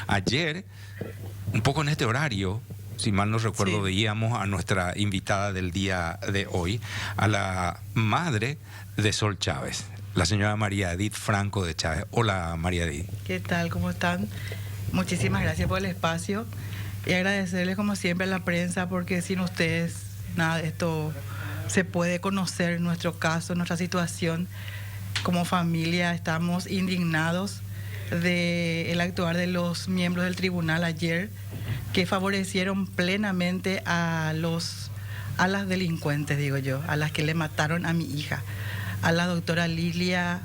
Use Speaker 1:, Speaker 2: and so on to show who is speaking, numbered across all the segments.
Speaker 1: Ayer, un poco en este horario, si mal no recuerdo, veíamos a nuestra invitada del día de hoy, a la madre de Sol Chávez, la señora María Edith Franco de Chávez. Hola, María Edith.
Speaker 2: ¿Qué tal? ¿Cómo están? Muchísimas gracias por el espacio y agradecerles como siempre a la prensa, porque sin ustedes nada de esto se puede conocer, nuestro caso, nuestra situación. Como familia estamos indignados del actuar de los miembros del tribunal ayer, que favorecieron plenamente a las delincuentes, digo yo, a las que le mataron a mi hija, a la doctora Lilia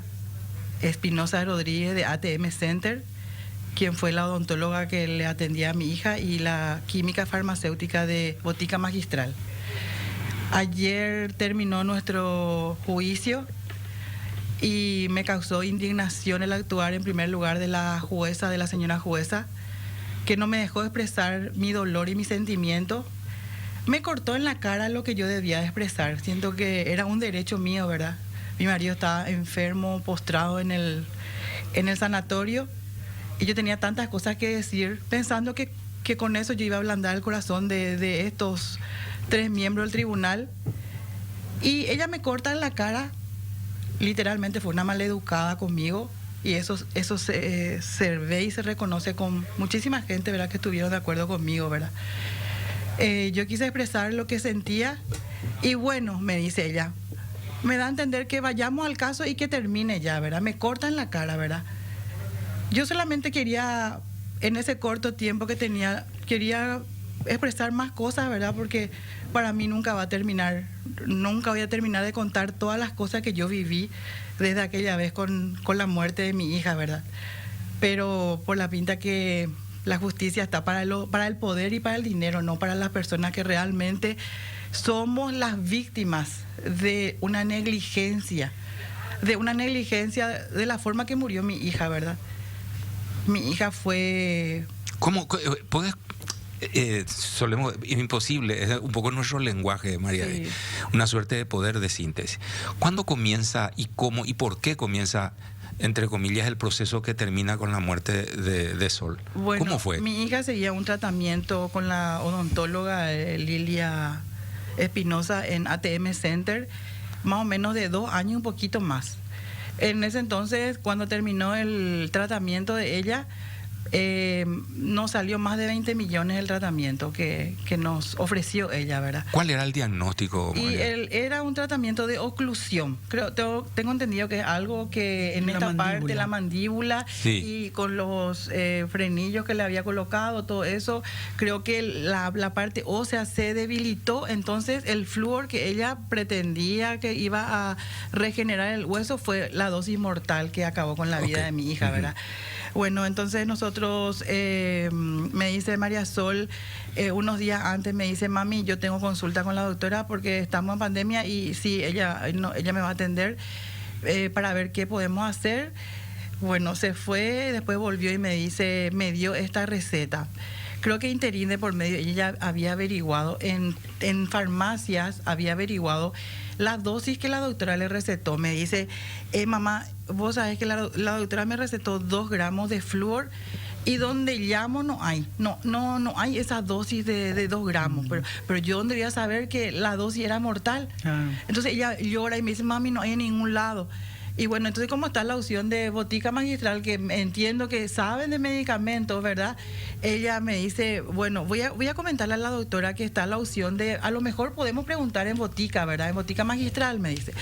Speaker 2: Espinosa Rodríguez de ATM Center, quien fue la odontóloga que le atendía a mi hija, y la química farmacéutica de Botica Magistral. Ayer terminó nuestro juicio y me causó indignación el actuar en primer lugar de la jueza, de la señora jueza, que no me dejó expresar mi dolor y mi sentimiento. Me cortó en la cara lo que yo debía expresar. Siento que era un derecho mío, ¿verdad? Mi marido estaba enfermo, postrado en el sanatorio, y yo tenía tantas cosas que decir, pensando que con eso yo iba a ablandar el corazón de estos 3 miembros del tribunal. Y ella me corta en la cara, literalmente fue una maleducada conmigo, y eso se ve y se reconoce con muchísima gente, ¿verdad?, que estuvieron de acuerdo conmigo, ¿verdad? Yo quise expresar lo que sentía, y bueno, me dice ella, me da a entender que vayamos al caso y que termine ya, ¿verdad? Me corta en la cara, ¿verdad? Yo solamente quería, en ese corto tiempo que tenía, quería expresar más cosas, ¿verdad? Porque para mí nunca va a terminar, nunca voy a terminar de contar todas las cosas que yo viví desde aquella vez con la muerte de mi hija, ¿verdad? Pero por la pinta que la justicia está para el poder y para el dinero, no para las personas que realmente somos las víctimas de una negligencia de la forma que murió mi hija, ¿verdad? Mi hija fue...
Speaker 1: ¿Cómo puedes...? Solemos, es imposible, es un poco nuestro lenguaje, María. Sí. Una suerte de poder de síntesis. ¿Cuándo comienza y cómo y por qué comienza, entre comillas, el proceso que termina con la muerte de Sol?
Speaker 2: Bueno,
Speaker 1: ¿cómo fue?
Speaker 2: Mi hija seguía un tratamiento con la odontóloga Lilia Espinosa en ATM Center, más o menos de 2 años, un poquito más. En ese entonces, cuando terminó el tratamiento de ella, nos salió más de 20 millones el tratamiento que nos ofreció ella, ¿verdad?
Speaker 1: ¿Cuál era el diagnóstico, María?
Speaker 2: Era un tratamiento de oclusión. Tengo entendido que es algo que en esta parte de la mandíbula, sí, y con los frenillos que le había colocado, todo eso, creo que la parte ósea se debilitó. Entonces el flúor que ella pretendía que iba a regenerar el hueso fue la dosis mortal que acabó con la vida de mi hija, ¿verdad? Bueno, entonces nosotros, me dice María Sol, unos días antes me dice, mami, yo tengo consulta con la doctora porque estamos en pandemia y sí, ella me va a atender para ver qué podemos hacer. Bueno, se fue, después volvió y me dio esta receta. Creo que interín de por medio, ella había averiguado, en farmacias había averiguado la dosis que la doctora le recetó. Me dice, mamá, vos sabés que la doctora me recetó 2 gramos de flúor y donde llamo no hay hay esa dosis de 2 gramos, pero yo donde voy a saber que la dosis era mortal. Entonces ella llora y me dice, mami, no hay en ningún lado. Y bueno, entonces como está la opción de Botica Magistral, que entiendo que saben de medicamentos, ¿verdad? Ella me dice, bueno, voy a comentarle a la doctora que está la opción de, a lo mejor podemos preguntar en Botica, ¿verdad? En Botica Magistral, me dice.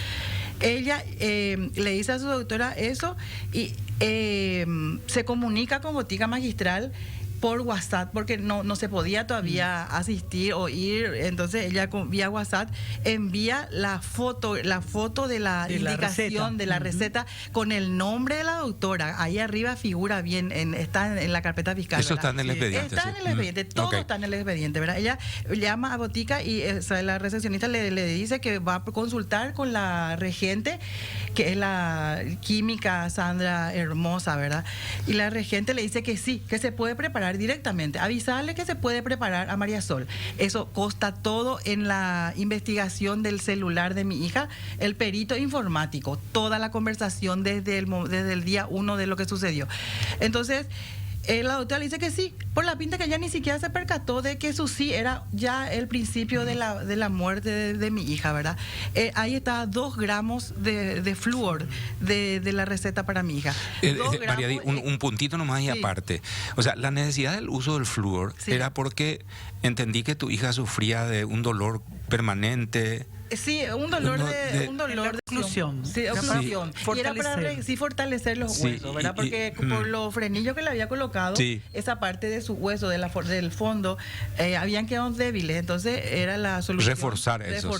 Speaker 2: Ella le dice a su doctora eso y se comunica con Botica Magistral por WhatsApp, porque no se podía todavía asistir o ir. Entonces ella vía WhatsApp envía la foto de la indicación de la receta con el nombre de la doctora. Ahí arriba figura bien, está en la carpeta fiscal.
Speaker 1: Eso, ¿verdad?, está en el expediente.
Speaker 2: Está en el expediente, todo está en el expediente, ¿verdad? Ella llama a Botica y la recepcionista le dice que va a consultar con la regente, que es la química Sandra Hermosa, ¿verdad? Y la regente le dice que sí, que se puede preparar directamente, avisarle que se puede preparar a María Sol. Eso consta todo en la investigación del celular de mi hija, el perito informático, toda la conversación desde el día 1 de lo que sucedió. Entonces, La doctora le dice que sí, por la pinta que ella ni siquiera se percató de que su sí era ya el principio de la muerte de mi hija, ¿verdad? Ahí está 2 gramos de flúor de la receta para mi hija.
Speaker 1: María, un puntito nomás y aparte. O sea, la necesidad del uso del flúor era porque entendí que tu hija sufría de un dolor permanente.
Speaker 2: Sí, un dolor de
Speaker 3: oclusión.
Speaker 2: Sí, oclusión.
Speaker 3: Sí.
Speaker 2: Y era para fortalecer los huesos, ¿verdad? Porque por los frenillos que le había colocado, esa parte de su hueso, del fondo, habían quedado débiles. Entonces era la solución.
Speaker 1: Reforzar eso,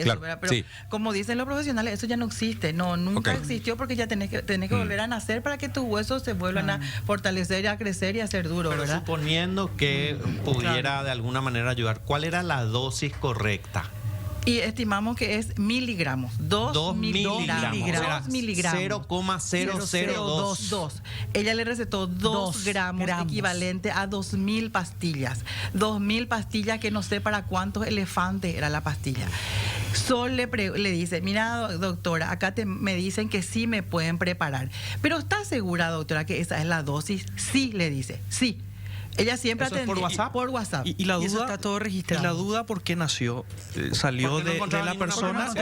Speaker 2: claro, ¿verdad? Pero como dicen los profesionales, eso ya no existe. No, nunca existió porque ya tenés que volver a nacer para que tus huesos se vuelvan a fortalecer, a crecer y a ser duros,
Speaker 4: pero
Speaker 2: ¿verdad?
Speaker 4: Suponiendo que pudiera de alguna manera ayudar, ¿cuál era la dosis correcta?
Speaker 2: Y estimamos que es miligramos. 2 miligramos.
Speaker 4: 0,002.
Speaker 2: Ella le recetó 2 gramos, equivalente a 2.000 pastillas. 2.000 pastillas que no sé para cuántos elefantes era la pastilla. Sol le dice, mira doctora, acá me dicen que sí me pueden preparar. Pero ¿está segura, doctora, que esa es la dosis? Sí, le dice, sí. Ella siempre
Speaker 4: atendió por WhatsApp.
Speaker 2: Por WhatsApp.
Speaker 3: Y la duda, eso está todo registrado.
Speaker 5: Y la duda por qué nació, salió de la persona,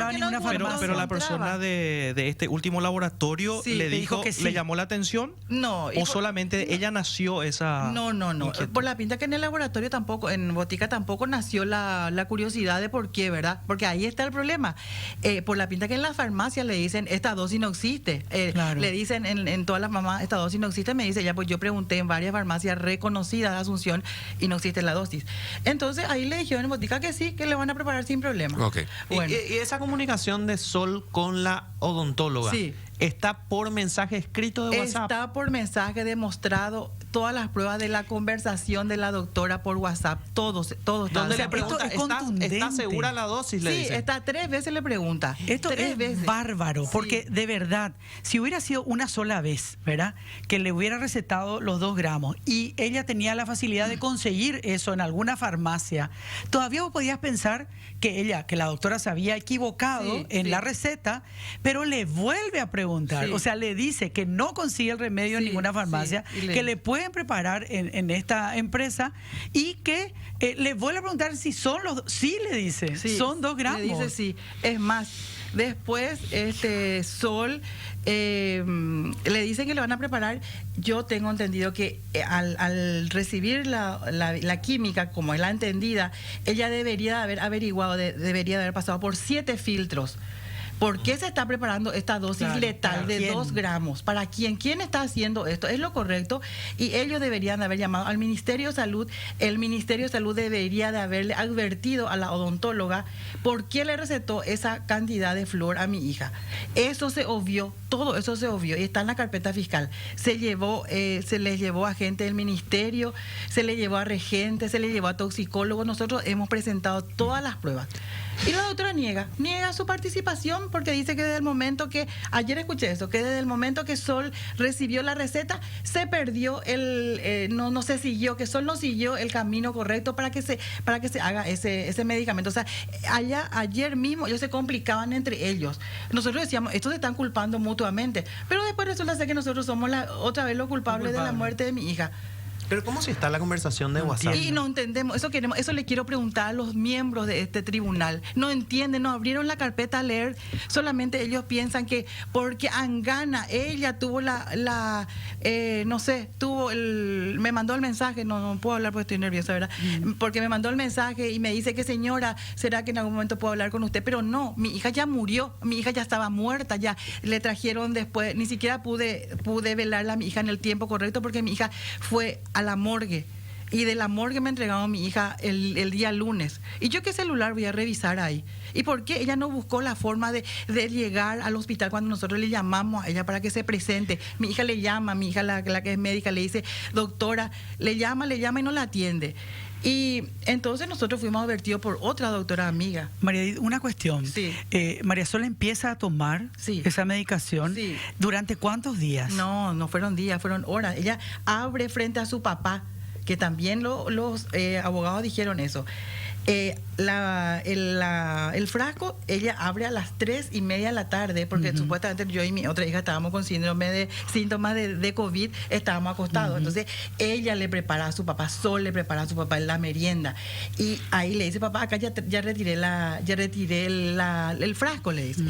Speaker 5: pero la persona de este último laboratorio le dijo que le llamó la atención.
Speaker 2: No.
Speaker 5: O solamente ella nació esa.
Speaker 2: No. Inquietud. Por la pinta que en el laboratorio tampoco, en botica tampoco nació la curiosidad de por qué, ¿verdad? Porque ahí está el problema. Por la pinta que en la farmacia le dicen esta dosis no existe. Le dicen en todas las mamás esta dosis no existe. Me dice ya, pues yo pregunté en varias farmacias reconocidas de Asunción y no existe la dosis. Entonces ahí le dijeron en botica que sí, que le van a preparar sin problema.
Speaker 4: Bueno. ¿Y esa comunicación de Sol con la odontóloga está por mensaje escrito de WhatsApp?
Speaker 2: Está por mensaje demostrado, todas las pruebas de la conversación de la doctora por WhatsApp, todo está.
Speaker 4: ¿Dónde le pregunta, ¿está segura la dosis? Le dice.
Speaker 2: Está 3 veces le pregunta.
Speaker 3: Esto es bárbaro, porque de verdad, si hubiera sido una sola vez, ¿verdad? Que le hubiera recetado los 2 gramos y ella tenía la facilidad de conseguir eso en alguna farmacia, todavía vos podías pensar que la doctora se había equivocado en la receta, pero le vuelve a preguntar, o sea, le dice que no consigue el remedio en ninguna farmacia, que le pueden preparar en esta empresa y que le vuelve a preguntar si son le dice, son 2 gramos.
Speaker 2: Le dice sí, es más. Después, Sol le dicen que le van a preparar. Yo tengo entendido que al recibir la química, como es la entendida, ella debería haber averiguado, debería de haber pasado por 7 filtros. ¿Por qué se está preparando esta dosis letal de 2 gramos? ¿Para quién? ¿Quién está haciendo esto? Es lo correcto. Y ellos deberían de haber llamado al Ministerio de Salud. El Ministerio de Salud debería de haberle advertido a la odontóloga por qué le recetó esa cantidad de flúor a mi hija. Eso se obvió, todo eso se obvió y está en la carpeta fiscal. Se les llevó a gente del ministerio, se le llevó a regentes, se le llevó a toxicólogos. Nosotros hemos presentado todas las pruebas. Y la doctora niega su participación porque dice que desde el momento que, ayer escuché eso, que desde el momento que Sol recibió la receta, se perdió no se siguió, que Sol no siguió el camino correcto para que se haga ese medicamento. O sea, ayer mismo ellos se complicaban entre ellos. Nosotros decíamos, estos se están culpando mutuamente, pero después resulta ser que nosotros somos otra vez los culpables de la muerte de mi hija.
Speaker 4: Pero ¿cómo si está la conversación de WhatsApp?
Speaker 2: Y no entendemos, eso le quiero preguntar a los miembros de este tribunal. No entienden, no abrieron la carpeta a leer, solamente ellos piensan que porque Angana, ella tuvo me mandó el mensaje, no puedo hablar porque estoy nerviosa, ¿verdad? Porque me mandó el mensaje y me dice que señora, ¿será que en algún momento puedo hablar con usted? Pero no, mi hija ya murió, mi hija ya estaba muerta, ya le trajeron después, ni siquiera pude velarla a mi hija en el tiempo correcto porque mi hija fue a la morgue y de la morgue me entregaron a mi hija el día lunes. ¿Y yo qué celular voy a revisar ahí? ¿Y por qué ella no buscó la forma de llegar al hospital cuando nosotros le llamamos a ella para que se presente? Mi hija le llama, mi hija la que es médica le dice, doctora, le llama y no la atiende. Y entonces nosotros fuimos advertidos por otra doctora amiga.
Speaker 3: María, una cuestión. María Sol empieza a tomar esa medicación. ¿Durante cuántos días?
Speaker 2: No fueron días, fueron horas. Ella abre frente a su papá, que también los abogados dijeron eso. el frasco ella abre a las 3:30 de la tarde, porque supuestamente yo y mi otra hija estábamos con síntomas de COVID, estábamos acostados. Entonces ella le prepara a su papá, Sol le prepara a su papá la merienda. Y ahí le dice, papá, acá ya retiré el frasco, le dice.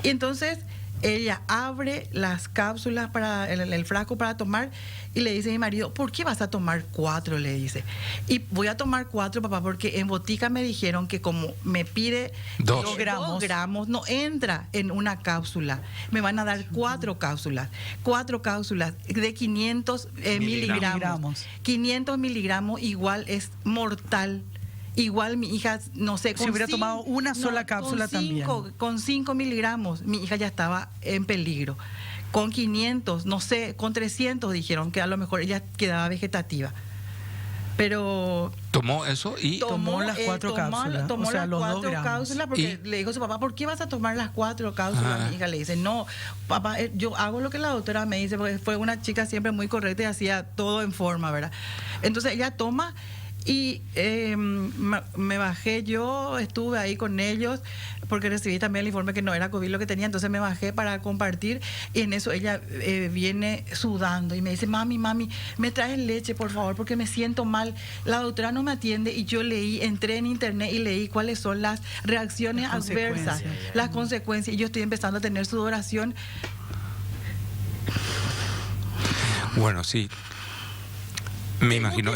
Speaker 2: Y entonces ella abre las cápsulas para el frasco para tomar y le dice a mi marido, ¿por qué vas a tomar 4? Le dice. Y voy a tomar 4, papá, porque en botica me dijeron que como me pide 2 gramos, no entra en una cápsula. Me van a dar 4 cápsulas. 4 cápsulas de 500 miligramos. 500 miligramos igual es mortal. Igual mi hija, no sé,
Speaker 3: si hubiera tomado una sola cápsula también.
Speaker 2: Con 5 miligramos, mi hija ya estaba en peligro. Con 500, no sé, con 300 dijeron que a lo mejor ella quedaba vegetativa. Pero
Speaker 1: tomó eso y
Speaker 3: tomó las 4 cápsulas.
Speaker 2: Tomó
Speaker 3: o sea,
Speaker 2: las 4
Speaker 3: gramos.
Speaker 2: cápsulas porque le dijo a su papá, ¿por qué vas a tomar las 4 cápsulas? Mi hija le dice, no, papá, yo hago lo que la doctora me dice, porque fue una chica siempre muy correcta y hacía todo en forma, ¿verdad? Entonces ella toma. Y me bajé, yo estuve ahí con ellos porque recibí también el informe que no era COVID lo que tenía, entonces me bajé para compartir y en eso ella viene sudando y me dice, mami, me traes leche por favor porque me siento mal, la doctora no me atiende. Y yo entré en internet y leí cuáles son las reacciones adversas, las consecuencias, y yo estoy empezando a tener sudoración.
Speaker 1: Bueno, sí. Me imagino,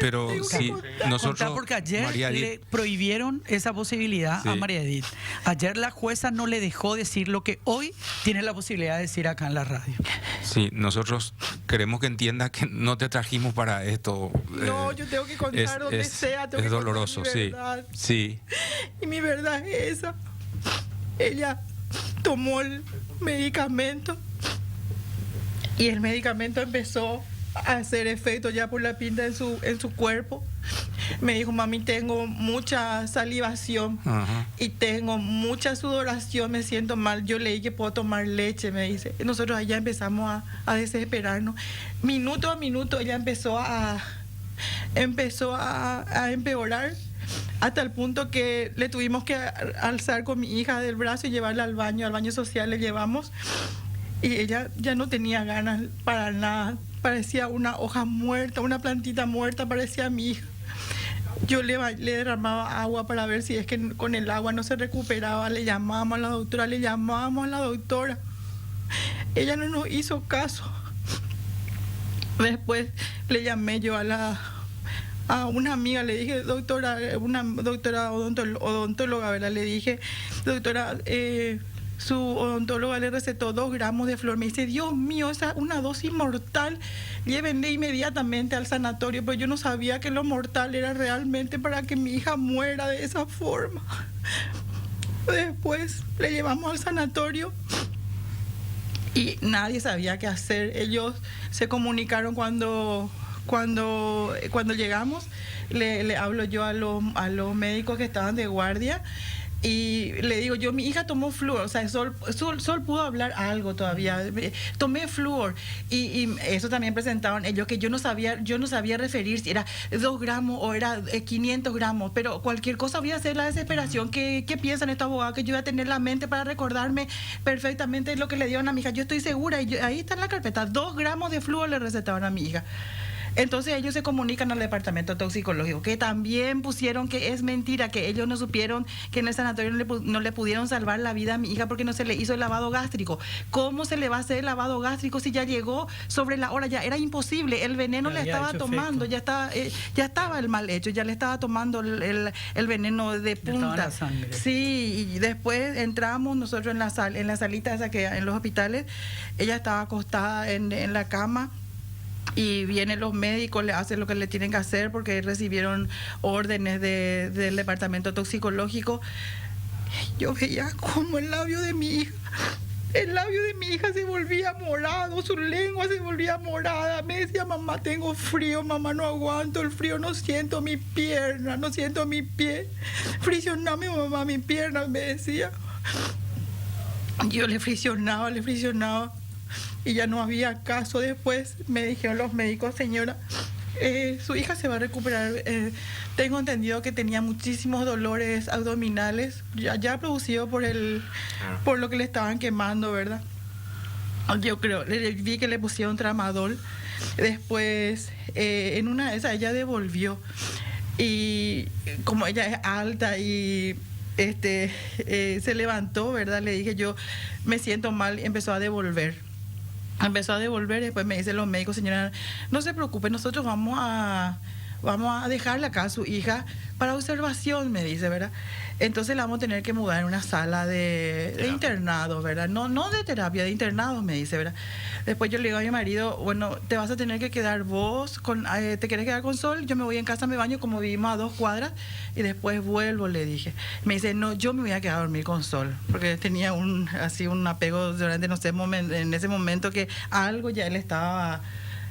Speaker 1: pero sí, nosotros,
Speaker 3: porque ayer le prohibieron esa posibilidad a María Edith. Ayer la jueza no le dejó decir lo que hoy tiene la posibilidad de decir acá en la radio.
Speaker 1: Sí, nosotros queremos que entienda que no te trajimos para esto.
Speaker 2: No, yo tengo que contar donde sea.
Speaker 1: Es doloroso, sí. Sí.
Speaker 2: Y mi verdad es esa. Ella tomó el medicamento y el medicamento empezó a hacer efecto ya por la pinta en su cuerpo. Me dijo, mami, tengo mucha salivación y tengo mucha sudoración, me siento mal. Yo leí que puedo tomar leche, me dice. Nosotros allá empezamos a desesperarnos. Minuto a minuto ella empezó a empeorar, hasta el punto que le tuvimos que alzar con mi hija del brazo y llevarla al baño social le llevamos. Y ella ya no tenía ganas para nada. Parecía una hoja muerta, una plantita muerta, parecía mi hija. Yo le derramaba agua para ver si es que con el agua no se recuperaba. Le llamábamos a la doctora, Ella no nos hizo caso. Después le llamé yo a una amiga, le dije, doctora, una doctora odontóloga, ¿verdad? Le dije, doctora, su odontóloga le recetó 2 gramos de flúor. Me dice, Dios mío, esa es una dosis mortal. Llévenle inmediatamente al sanatorio. Pero yo no sabía que lo mortal era realmente para que mi hija muera de esa forma. Después le llevamos al sanatorio y nadie sabía qué hacer. Ellos se comunicaron cuando llegamos. Le hablo yo a los médicos que estaban de guardia. Y le digo yo, mi hija tomó flúor, o sea, Sol pudo hablar algo todavía, tomé flúor. Y eso también presentaban ellos, que yo no sabía referir si era 2 gramos o era 500 gramos, pero cualquier cosa voy a hacer la desesperación. ¿Qué piensan estos abogados? Que yo voy a tener la mente para recordarme perfectamente lo que le dieron a mi hija. Yo estoy segura, y ahí está en la carpeta, 2 gramos de flúor le recetaron a mi hija. Entonces ellos se comunican al departamento toxicológico, que también pusieron que es mentira, que ellos no supieron que en el sanatorio no le pudieron salvar la vida a mi hija porque no se le hizo el lavado gástrico. ¿Cómo se le va a hacer el lavado gástrico si ya llegó sobre la hora? Ya era imposible, el veneno le estaba tomando, ya estaba el mal hecho, ya le estaba tomando el veneno de punta. Sí, y después entramos nosotros en la salita esa que en los hospitales, ella estaba acostada en la cama. Y vienen los médicos, le hacen lo que le tienen que hacer porque recibieron órdenes del departamento toxicológico. Yo veía como el labio de mi hija se volvía morado, su lengua se volvía morada. Me decía, mamá, tengo frío, mamá, no aguanto el frío, no siento mi pierna, no siento mi pie. Friccioname, mamá, mi pierna, me decía. Yo le friccionaba. Y ya no había caso. Después me dijeron los médicos, señora, su hija se va a recuperar. Tengo entendido que tenía muchísimos dolores abdominales, ya producido por lo que le estaban quemando, ¿verdad? Yo creo, vi que le pusieron tramadol. Después, en una de esas, ella devolvió. Y como ella es alta y se levantó, ¿verdad? Le dije, yo me siento mal, y empezó a devolver. Después me dicen los médicos, señora, no se preocupe, nosotros vamos a dejarle acá a su hija para observación, me dice, ¿verdad? Entonces la vamos a tener que mudar en una sala de internado, ¿verdad? No de terapia, de internado, me dice, ¿verdad? Después yo le digo a mi marido, bueno, te vas a tener que quedar vos, ¿te querés quedar con Sol? Yo me voy en casa, me baño, como vivimos a 2 cuadras, y después vuelvo, le dije. Me dice, no, yo me voy a quedar a dormir con Sol, porque tenía un apego durante, no sé, en ese momento que algo ya él estaba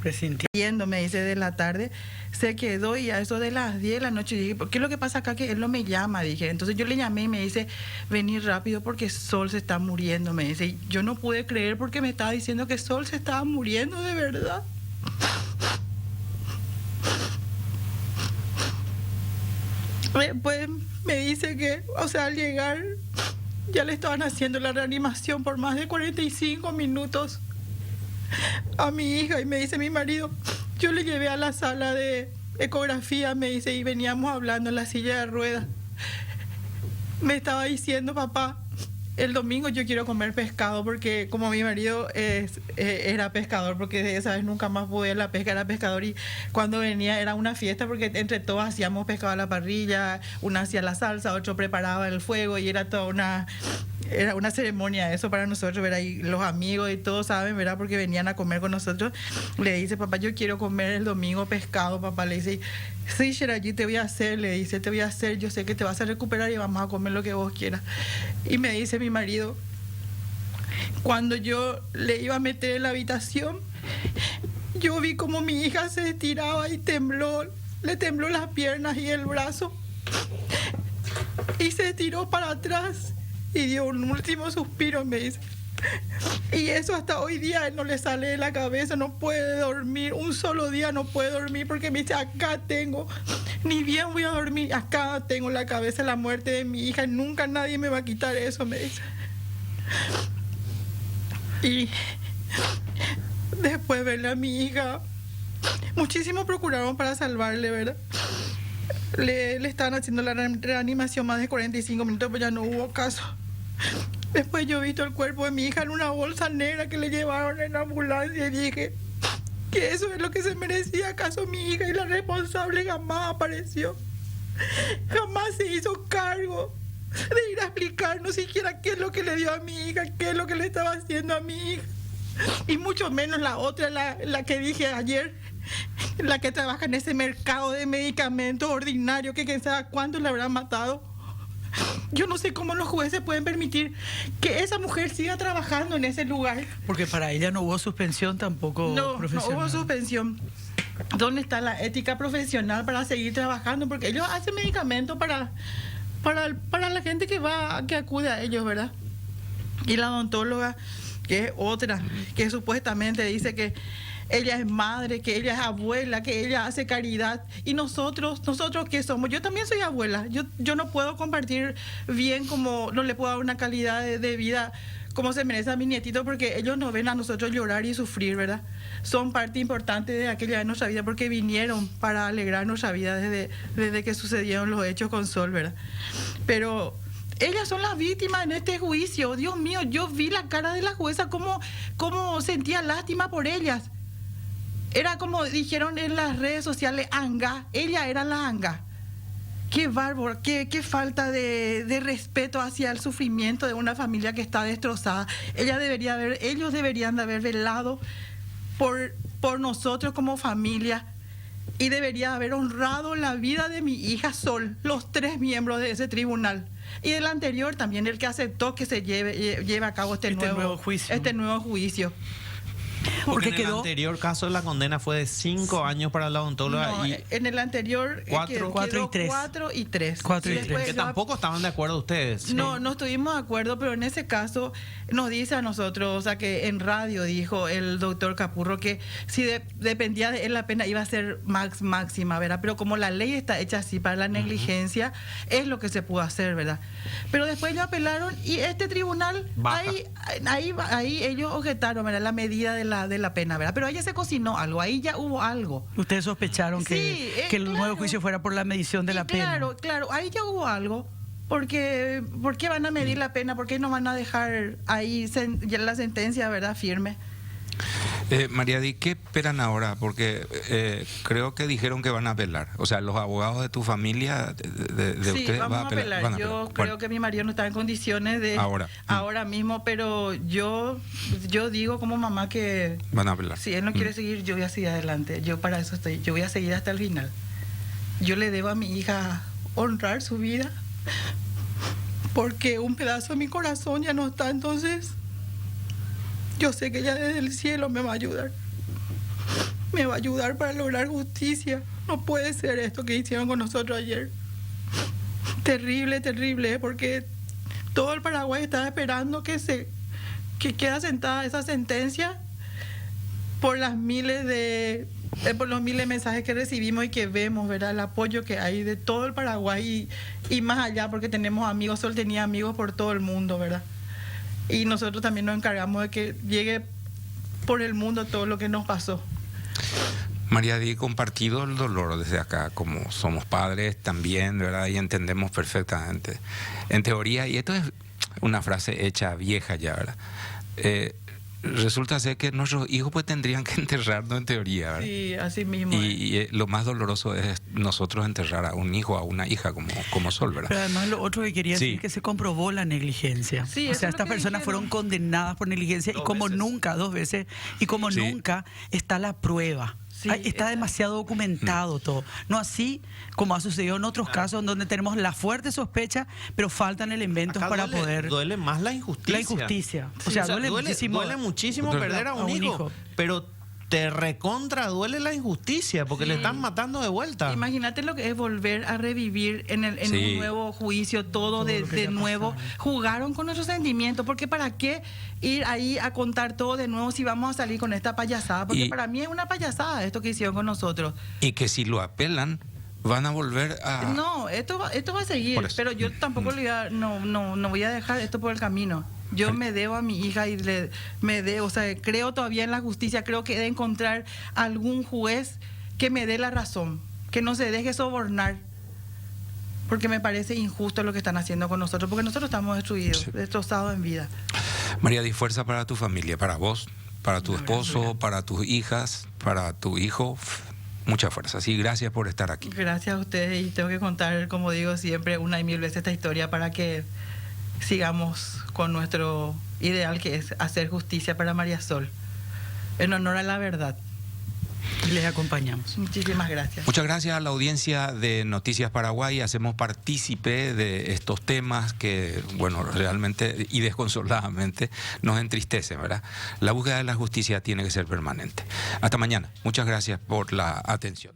Speaker 2: presintiendo, me dice, de la tarde. Se quedó y a eso de las 10 de la noche dije, ¿qué es lo que pasa acá? Que él no me llama, dije. Entonces yo le llamé y me dice, vení rápido porque Sol se está muriendo, me dice. Y yo no pude creer porque me estaba diciendo que Sol se estaba muriendo de verdad. Pues me dice que, o sea, al llegar ya le estaban haciendo la reanimación por más de 45 minutos a mi hija, y me dice mi marido, yo le llevé a la sala de ecografía, me dice, y veníamos hablando en la silla de ruedas. Me estaba diciendo, papá, el domingo yo quiero comer pescado, porque como mi marido era pescador, porque de esa vez nunca más pude ir a la pesca, era pescador, y cuando venía era una fiesta, porque entre todos hacíamos pescado a la parrilla, uno hacía la salsa, otro preparaba el fuego, y era toda una ceremonia eso para nosotros, ¿verdad? Y los amigos y todos saben, ¿verdad? Porque venían a comer con nosotros. Le dice, papá, yo quiero comer el domingo pescado, papá. Le dice, sí, Sherayi, te voy a hacer, le dice, te voy a hacer, yo sé que te vas a recuperar y vamos a comer lo que vos quieras. Y me dice mi marido, cuando yo le iba a meter en la habitación, yo vi como mi hija se estiraba y tembló, le tembló las piernas y el brazo, y se estiró para atrás y dio un último suspiro, me dice. Y eso hasta hoy día él no le sale de la cabeza, no puede dormir, un solo día no puede dormir, porque me dice, acá tengo, ni bien voy a dormir, acá tengo en la cabeza la muerte de mi hija, y nunca nadie me va a quitar eso, me dice. Y después verle a mi hija, muchísimo procuraron para salvarle, ¿verdad? Le estaban haciendo la reanimación más de 45 minutos, pero ya no hubo caso. Después yo he visto el cuerpo de mi hija en una bolsa negra que le llevaron en la ambulancia, y dije que eso es lo que se merecía acaso mi hija, y la responsable jamás apareció. Jamás se hizo cargo de ir a explicarnos siquiera qué es lo que le dio a mi hija, qué es lo que le estaba haciendo a mi hija. Y mucho menos la otra, la que dije ayer, la que trabaja en ese mercado de medicamentos ordinarios, que quién sabe cuánto le habrán matado. Yo no sé cómo los jueces pueden permitir que esa mujer siga trabajando en ese lugar.
Speaker 3: Porque para ella no hubo suspensión tampoco profesional.
Speaker 2: No hubo suspensión. ¿Dónde está la ética profesional para seguir trabajando? Porque ellos hacen medicamentos para la gente que acude a ellos, ¿verdad? Y la odontóloga, que es otra, que supuestamente dice que ella es madre, que ella es abuela, que ella hace caridad. Y nosotros ¿qué somos? Yo también soy abuela. Yo no puedo compartir bien, como no le puedo dar una calidad de vida como se merece a mi nietito, porque ellos nos ven a nosotros llorar y sufrir, ¿verdad? Son parte importante de aquella de nuestra vida, porque vinieron para alegrar nuestra vida desde que sucedieron los hechos con Sol, ¿verdad? Pero ellas son las víctimas en este juicio. Dios mío, yo vi la cara de la jueza, cómo sentía lástima por ellas. Era como dijeron en las redes sociales, anga. Ella era la anga. Qué bárbaro, qué falta de respeto hacia el sufrimiento de una familia que está destrozada. Ellos deberían de haber velado por nosotros como familia, y debería haber honrado la vida de mi hija Sol, los 3 miembros de ese tribunal. Y del anterior también, el que aceptó que se lleve a cabo este nuevo juicio.
Speaker 4: Porque en el anterior caso la condena fue de 5 años para la odontóloga.
Speaker 2: No,
Speaker 4: y
Speaker 2: en el anterior
Speaker 3: 4 y 3.
Speaker 2: 4 y 3.
Speaker 4: Que tampoco estaban de acuerdo ustedes.
Speaker 2: No, no estuvimos de acuerdo, pero en ese caso nos dice a nosotros, o sea que en radio dijo el doctor Capurro que si dependía de él la pena iba a ser máxima, ¿verdad? Pero como la ley está hecha así para la negligencia, es lo que se pudo hacer, ¿verdad? Pero después ellos apelaron y este tribunal, ahí ellos objetaron, ¿verdad? La medida de la pena, ¿verdad? Pero ahí ya se cocinó algo, ahí ya hubo algo.
Speaker 3: Ustedes sospecharon que el nuevo juicio fuera por la medición de la pena.
Speaker 2: Claro, ahí ya hubo algo. Porque, ¿por qué van a medir la pena? ¿Por qué no van a dejar ahí ya la sentencia, ¿verdad? Firme.
Speaker 1: María Di, ¿qué esperan ahora? Porque creo que dijeron que van a apelar. O sea, los abogados de tu familia, de ustedes,
Speaker 2: vamos a apelar. Yo creo que mi marido no está en condiciones de ahora mismo, pero yo digo como mamá que
Speaker 1: van a apelar.
Speaker 2: Si él no quiere seguir, yo voy a seguir adelante. Yo para eso estoy. Yo voy a seguir hasta el final. Yo le debo a mi hija honrar su vida, porque un pedazo de mi corazón ya no está, entonces yo sé que ella desde el cielo me va a ayudar. Me va a ayudar para lograr justicia. No puede ser esto que hicieron con nosotros ayer. Terrible, porque todo el Paraguay estaba esperando que queda sentada esa sentencia por los miles de mensajes que recibimos y que vemos, ¿verdad? El apoyo que hay de todo el Paraguay y más allá, porque tenemos amigos, Sol tenía amigos por todo el mundo, ¿verdad? Y nosotros también nos encargamos de que llegue por el mundo todo lo que nos pasó.
Speaker 1: María Di, compartido el dolor desde acá, como somos padres también, ¿verdad? Y entendemos perfectamente. En teoría, y esto es una frase hecha vieja ya, ¿verdad? Resulta ser que nuestros hijos pues tendrían que enterrarnos en teoría, ¿verdad?
Speaker 2: Sí, así mismo.
Speaker 1: Y lo más doloroso es nosotros enterrar a un hijo, a una hija como Sol, ¿verdad?
Speaker 3: Pero además lo otro que quería decir es que se comprobó la negligencia.
Speaker 2: Sí,
Speaker 3: o sea, estas personas fueron condenadas por negligencia y como nunca, 2 veces, y como nunca está la prueba. Sí, está demasiado documentado todo. No así como ha sucedido en otros casos en donde tenemos la fuerte sospecha, pero faltan elementos para poder...
Speaker 4: Duele más la injusticia.
Speaker 3: La injusticia. O sea, duele
Speaker 4: muchísimo perder a un hijo, pero te recontra duele la injusticia porque le están matando de vuelta.
Speaker 2: Imagínate lo que es volver a revivir en un nuevo juicio, todo de nuevo. Jugaron con nuestros sentimientos, porque ¿para qué ir ahí a contar todo de nuevo si vamos a salir con esta payasada? Porque para mí es una payasada esto que hicieron con nosotros.
Speaker 1: Y que si lo apelan, van a volver a...
Speaker 2: No, esto va a seguir, pero yo tampoco no voy a dejar esto por el camino. Yo me debo a mi hija y o sea, creo todavía en la justicia, creo que he de encontrar algún juez que me dé la razón, que no se deje sobornar, porque me parece injusto lo que están haciendo con nosotros, porque nosotros estamos destruidos, destrozados en vida.
Speaker 1: María Di, fuerza para tu familia, para vos, para tu esposo, para tus hijas, para tu hijo. Mucha fuerza. Sí, gracias por estar aquí.
Speaker 2: Gracias a ustedes, y tengo que contar, como digo siempre, una y mil veces esta historia para que sigamos con nuestro ideal, que es hacer justicia para María Sol, en honor a la verdad.
Speaker 3: Y les acompañamos.
Speaker 2: Muchísimas gracias.
Speaker 1: Muchas gracias a la audiencia de Noticias Paraguay. Hacemos partícipe de estos temas que, bueno, realmente y desconsoladamente nos entristecen, ¿verdad? La búsqueda de la justicia tiene que ser permanente. Hasta mañana. Muchas gracias por la atención.